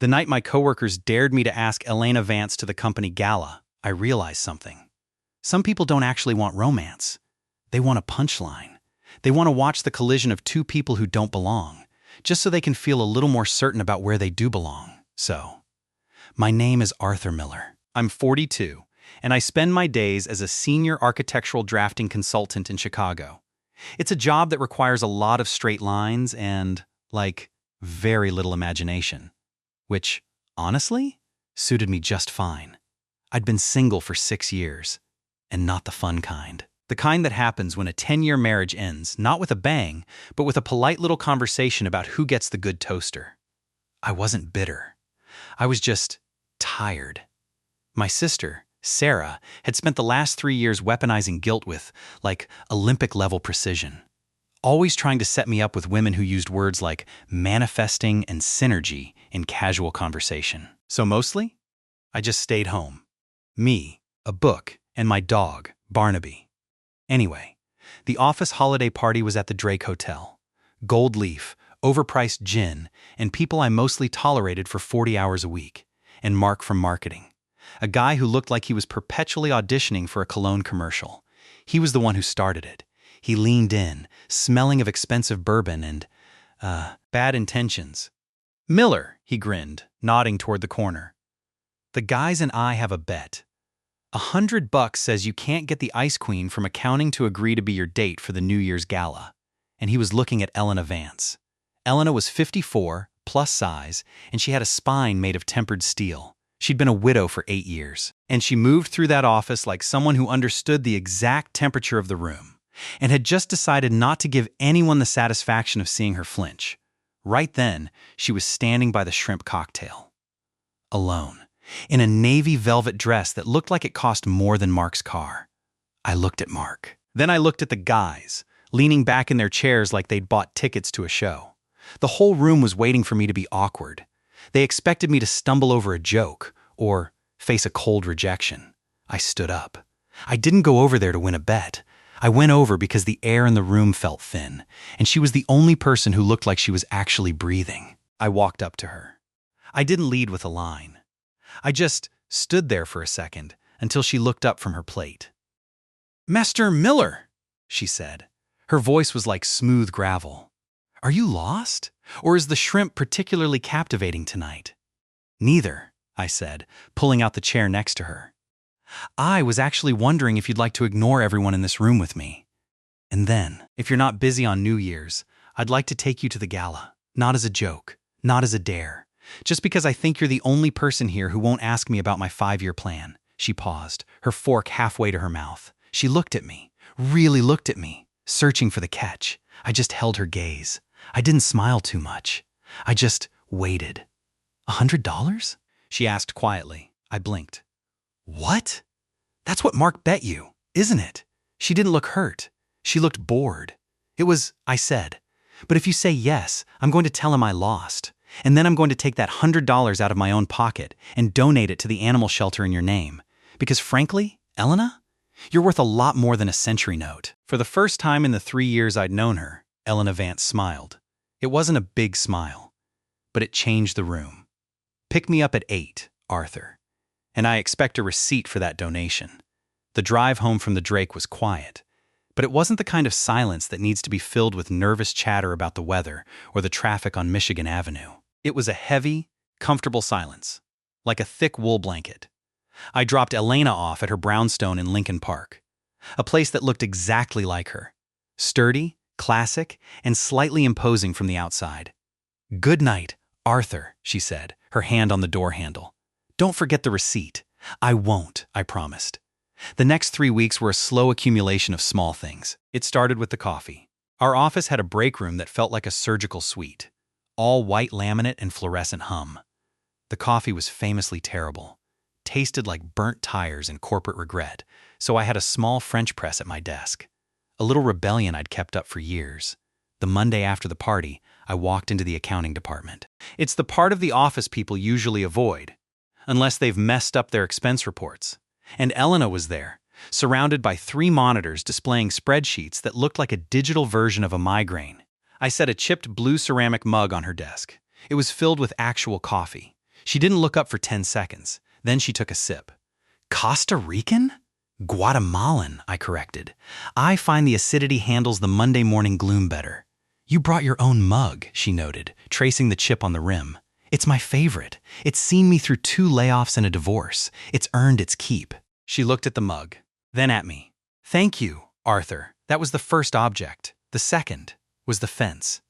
The night my coworkers dared me to ask Elena Vance to the company gala, I realized something. Some people don't actually want romance. They want a punchline. They want to watch the collision of two people who don't belong, just so they can feel a little more certain about where they do belong. So, my name is Arthur Miller. I'm 42, and I spend my days as a senior architectural drafting consultant in Chicago. It's a job that requires a lot of straight lines and, very little imagination. Which, honestly, suited me just fine. I'd been single for 6 years, and not the fun kind. The kind that happens when a 10-year marriage ends, not with a bang, but with a polite little conversation about who gets the good toaster. I wasn't bitter. I was just tired. My sister, Sarah, had spent the last 3 years weaponizing guilt with, Olympic-level precision. Always trying to set me up with women who used words like manifesting and synergy in casual conversation. So mostly, I just stayed home. Me, a book, and my dog, Barnaby. Anyway, the office holiday party was at the Drake Hotel. Gold leaf, overpriced gin, and people I mostly tolerated for 40 hours a week. And Mark from marketing. A guy who looked like he was perpetually auditioning for a cologne commercial. He was the one who started it. He leaned in, smelling of expensive bourbon and, bad intentions. "Miller," he grinned, nodding toward the corner. "The guys and I have a bet. $100 says you can't get the Ice Queen from accounting to agree to be your date for the New Year's gala." And he was looking at Elena Vance. Elena was 54, plus size, and she had a spine made of tempered steel. She'd been a widow for 8 years, and she moved through that office like someone who understood the exact temperature of the room, and had just decided not to give anyone the satisfaction of seeing her flinch. Right then, she was standing by the shrimp cocktail. Alone, in a navy velvet dress that looked like it cost more than Mark's car. I looked at Mark. Then I looked at the guys, leaning back in their chairs like they'd bought tickets to a show. The whole room was waiting for me to be awkward. They expected me to stumble over a joke, or face a cold rejection. I stood up. I didn't go over there to win a bet. I went over because the air in the room felt thin, and she was the only person who looked like she was actually breathing. I walked up to her. I didn't lead with a line. I just stood there for a second until she looked up from her plate. "Mr. Miller," she said. Her voice was like smooth gravel. "Are you lost? Or is the shrimp particularly captivating tonight?" "Neither," I said, pulling out the chair next to her. "I was actually wondering if you'd like to ignore everyone in this room with me. And then, if you're not busy on New Year's, I'd like to take you to the gala. Not as a joke, not as a dare. Just because I think you're the only person here who won't ask me about my 5-year plan." She paused, her fork halfway to her mouth. She looked at me, really looked at me, searching for the catch. I just held her gaze. I didn't smile too much. I just waited. $100? She asked quietly. I blinked. "What? That's what Mark bet you, isn't it?" She didn't look hurt. She looked bored. "It was," I said. "But if you say yes, I'm going to tell him I lost. And then I'm going to take that $100 out of my own pocket and donate it to the animal shelter in your name. Because frankly, Elena, you're worth a lot more than a century note." For the first time in the 3 years I'd known her, Elena Vance smiled. It wasn't a big smile, but it changed the room. "Pick me up at 8, Arthur. And I expect a receipt for that donation." The drive home from the Drake was quiet, but it wasn't the kind of silence that needs to be filled with nervous chatter about the weather or the traffic on Michigan Avenue. It was a heavy, comfortable silence, like a thick wool blanket. I dropped Elena off at her brownstone in Lincoln Park, a place that looked exactly like her, sturdy, classic, and slightly imposing from the outside. "Good night, Arthur," she said, her hand on the door handle. "Don't forget the receipt." "I won't," I promised. The next 3 weeks were a slow accumulation of small things. It started with the coffee. Our office had a break room that felt like a surgical suite, all white laminate and fluorescent hum. The coffee was famously terrible, tasted like burnt tires and corporate regret, so I had a small French press at my desk. A little rebellion I'd kept up for years. The Monday after the party, I walked into the accounting department. It's the part of the office people usually avoid, unless they've messed up their expense reports. And Elena was there, surrounded by 3 monitors displaying spreadsheets that looked like a digital version of a migraine. I set a chipped blue ceramic mug on her desk. It was filled with actual coffee. She didn't look up for 10 seconds. Then she took a sip. Costa Rican? Guatemalan, I corrected. I find the acidity handles the Monday morning gloom better. You brought your own mug, she noted, tracing the chip on the rim. It's my favorite. It's seen me through 2 layoffs and a divorce. It's earned its keep. She looked at the mug, then at me. Thank you, Arthur. That was the first object. The second was the fence.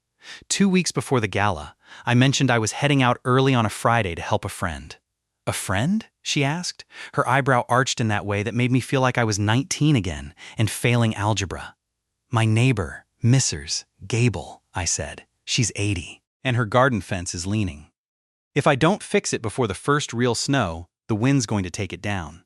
2 weeks before the gala, I mentioned I was heading out early on a Friday to help a friend. A friend? She asked, her eyebrow arched in that way that made me feel like I was 19 again and failing algebra. My neighbor, Mrs. Gable, I said. She's 80, and her garden fence is leaning. If I don't fix it before the first real snow, the wind's going to take it down.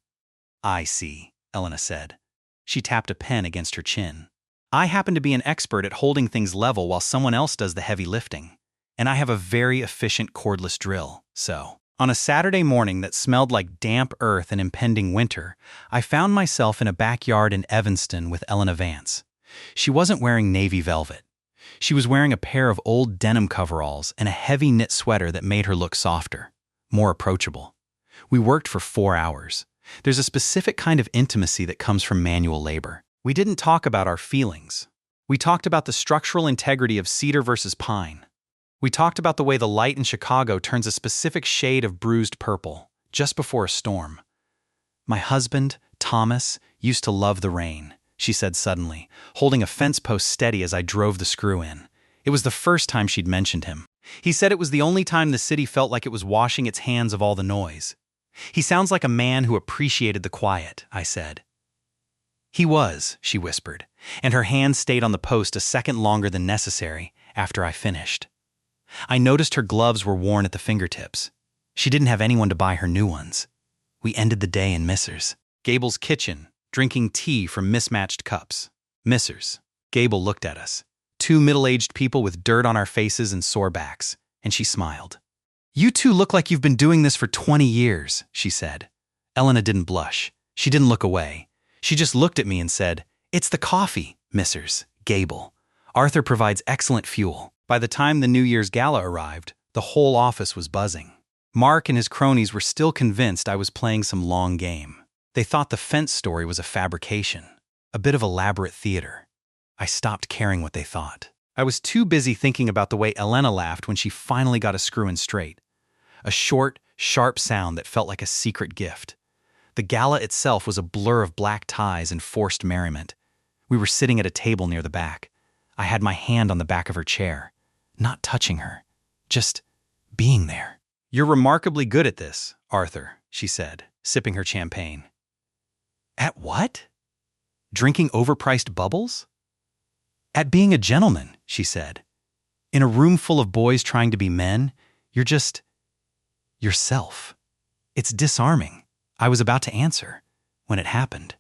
I see, Elena said. She tapped a pen against her chin. I happen to be an expert at holding things level while someone else does the heavy lifting. And I have a very efficient cordless drill, so. On a Saturday morning that smelled like damp earth and impending winter, I found myself in a backyard in Evanston with Elena Vance. She wasn't wearing navy velvet. She was wearing a pair of old denim coveralls and a heavy knit sweater that made her look softer, more approachable. We worked for 4 hours. There's a specific kind of intimacy that comes from manual labor. We didn't talk about our feelings. We talked about the structural integrity of cedar versus pine. We talked about the way the light in Chicago turns a specific shade of bruised purple, just before a storm. My husband, Thomas, used to love the rain, she said suddenly, holding a fence post steady as I drove the screw in. It was the first time she'd mentioned him. He said it was the only time the city felt like it was washing its hands of all the noise. He sounds like a man who appreciated the quiet, I said. He was, she whispered, and her hand stayed on the post a second longer than necessary after I finished. I noticed her gloves were worn at the fingertips. She didn't have anyone to buy her new ones. We ended the day in Mrs. Gable's kitchen, drinking tea from mismatched cups. Mrs. Gable looked at us, 2 middle-aged people with dirt on our faces and sore backs, and she smiled. You two look like you've been doing this for 20 years, she said. Elena didn't blush. She didn't look away. She just looked at me and said, It's the coffee, Mrs. Gable. Arthur provides excellent fuel. By the time the New Year's gala arrived, the whole office was buzzing. Mark and his cronies were still convinced I was playing some long game. They thought the fence story was a fabrication, a bit of elaborate theater. I stopped caring what they thought. I was too busy thinking about the way Elena laughed when she finally got a screw in straight. A short, sharp sound that felt like a secret gift. The gala itself was a blur of black ties and forced merriment. We were sitting at a table near the back. I had my hand on the back of her chair, not touching her, just being there. You're remarkably good at this, Arthur, she said, sipping her champagne. At what? Drinking overpriced bubbles? At being a gentleman, she said. In a room full of boys trying to be men, you're just yourself. It's disarming. I was about to answer when it happened,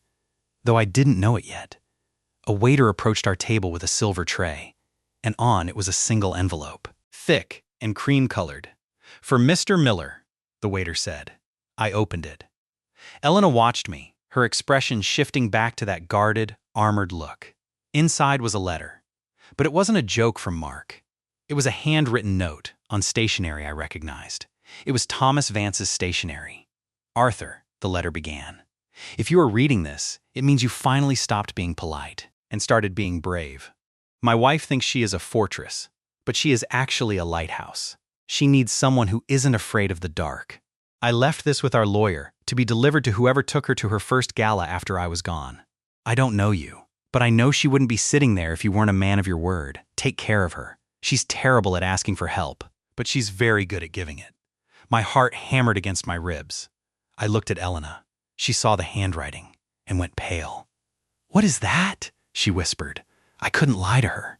though I didn't know it yet. A waiter approached our table with a silver tray, and on it was a single envelope, thick and cream-colored. For Mr. Miller, the waiter said. I opened it. Elena watched me, her expression shifting back to that guarded, armored look. Inside was a letter, but it wasn't a joke from Mark. It was a handwritten note on stationery I recognized. It was Thomas Vance's stationery. Arthur, the letter began. If you are reading this, it means you finally stopped being polite and started being brave. My wife thinks she is a fortress, but she is actually a lighthouse. She needs someone who isn't afraid of the dark. I left this with our lawyer to be delivered to whoever took her to her first gala after I was gone. I don't know you, but I know she wouldn't be sitting there if you weren't a man of your word. Take care of her. She's terrible at asking for help, but she's very good at giving it. My heart hammered against my ribs. I looked at Elena. She saw the handwriting and went pale. What is that? She whispered. I couldn't lie to her.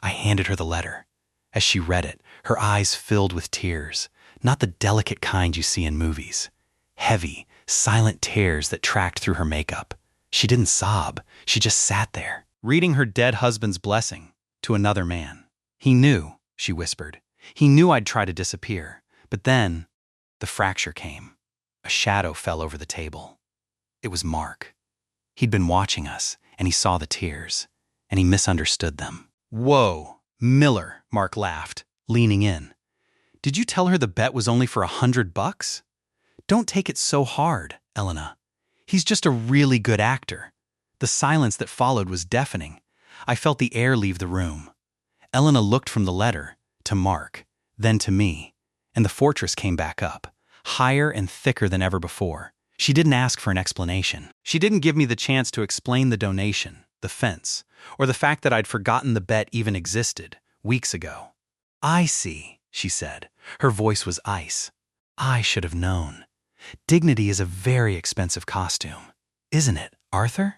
I handed her the letter. As she read it, her eyes filled with tears, not the delicate kind you see in movies. Heavy, silent tears that tracked through her makeup. She didn't sob. She just sat there, reading her dead husband's blessing to another man. He knew, she whispered. He knew I'd try to disappear. But then, the fracture came. A shadow fell over the table. It was Mark. He'd been watching us, and he saw the tears, and he misunderstood them. Whoa, Miller, Mark laughed, leaning in. Did you tell her the bet was only for $100? Don't take it so hard, Elena. He's just a really good actor. The silence that followed was deafening. I felt the air leave the room. Elena looked from the letter to Mark, then to me, and the fortress came back up, higher and thicker than ever before. She didn't ask for an explanation. She didn't give me the chance to explain the donation, the fence, or the fact that I'd forgotten the bet even existed weeks ago. I see, she said. Her voice was ice. I should have known. Dignity is a very expensive costume. Isn't it, Arthur?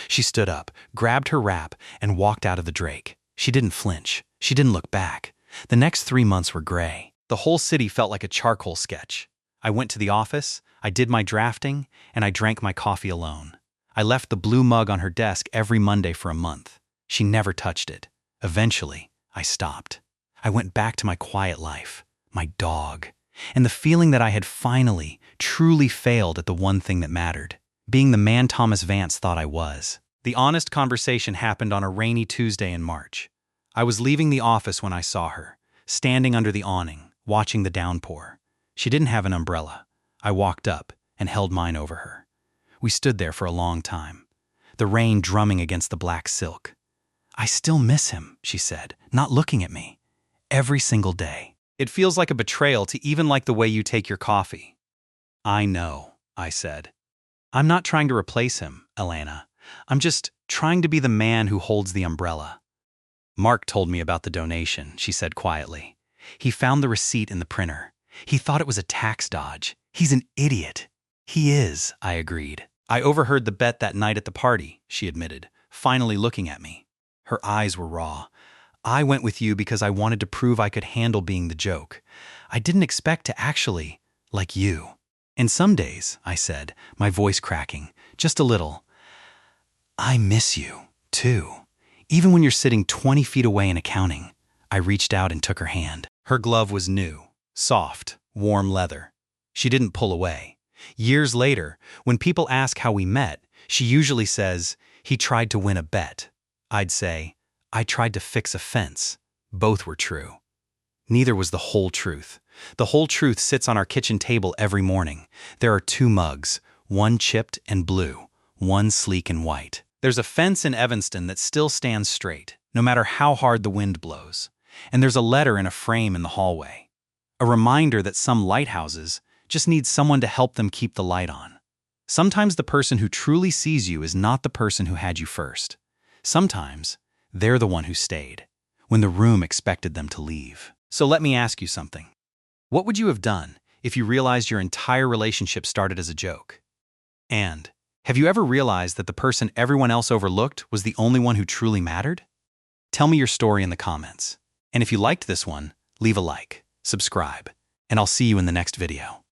She stood up, grabbed her wrap, and walked out of the Drake. She didn't flinch. She didn't look back. The next 3 months were gray. The whole city felt like a charcoal sketch. I went to the office, I did my drafting, and I drank my coffee alone. I left the blue mug on her desk every Monday for a month. She never touched it. Eventually, I stopped. I went back to my quiet life, my dog, and the feeling that I had finally, truly failed at the one thing that mattered, being the man Thomas Vance thought I was. The honest conversation happened on a rainy Tuesday in March. I was leaving the office when I saw her, standing under the awning, watching the downpour. She didn't have an umbrella. I walked up and held mine over her. We stood there for a long time, the rain drumming against the black silk. I still miss him, she said, not looking at me. Every single day. It feels like a betrayal to even like the way you take your coffee. I know, I said. I'm not trying to replace him, Elena. I'm just trying to be the man who holds the umbrella. Mark told me about the donation, she said quietly. He found the receipt in the printer. He thought it was a tax dodge. He's an idiot. He is, I agreed. I overheard the bet that night at the party, she admitted, finally looking at me. Her eyes were raw. I went with you because I wanted to prove I could handle being the joke. I didn't expect to actually like you. And some days, I said, my voice cracking, just a little, I miss you, too. Even when you're sitting 20 feet away in accounting. I reached out and took her hand. Her glove was new, soft, warm leather. She didn't pull away. Years later, when people ask how we met, she usually says, he tried to win a bet. I'd say, I tried to fix a fence. Both were true. Neither was the whole truth. The whole truth sits on our kitchen table every morning. There are 2 mugs, one chipped and blue, one sleek and white. There's a fence in Evanston that still stands straight, no matter how hard the wind blows. And there's a letter in a frame in the hallway. A reminder that some lighthouses just need someone to help them keep the light on. Sometimes the person who truly sees you is not the person who had you first. Sometimes they're the one who stayed, when the room expected them to leave. So let me ask you something. What would you have done if you realized your entire relationship started as a joke? And have you ever realized that the person everyone else overlooked was the only one who truly mattered? Tell me your story in the comments. And if you liked this one, leave a like, subscribe, and I'll see you in the next video.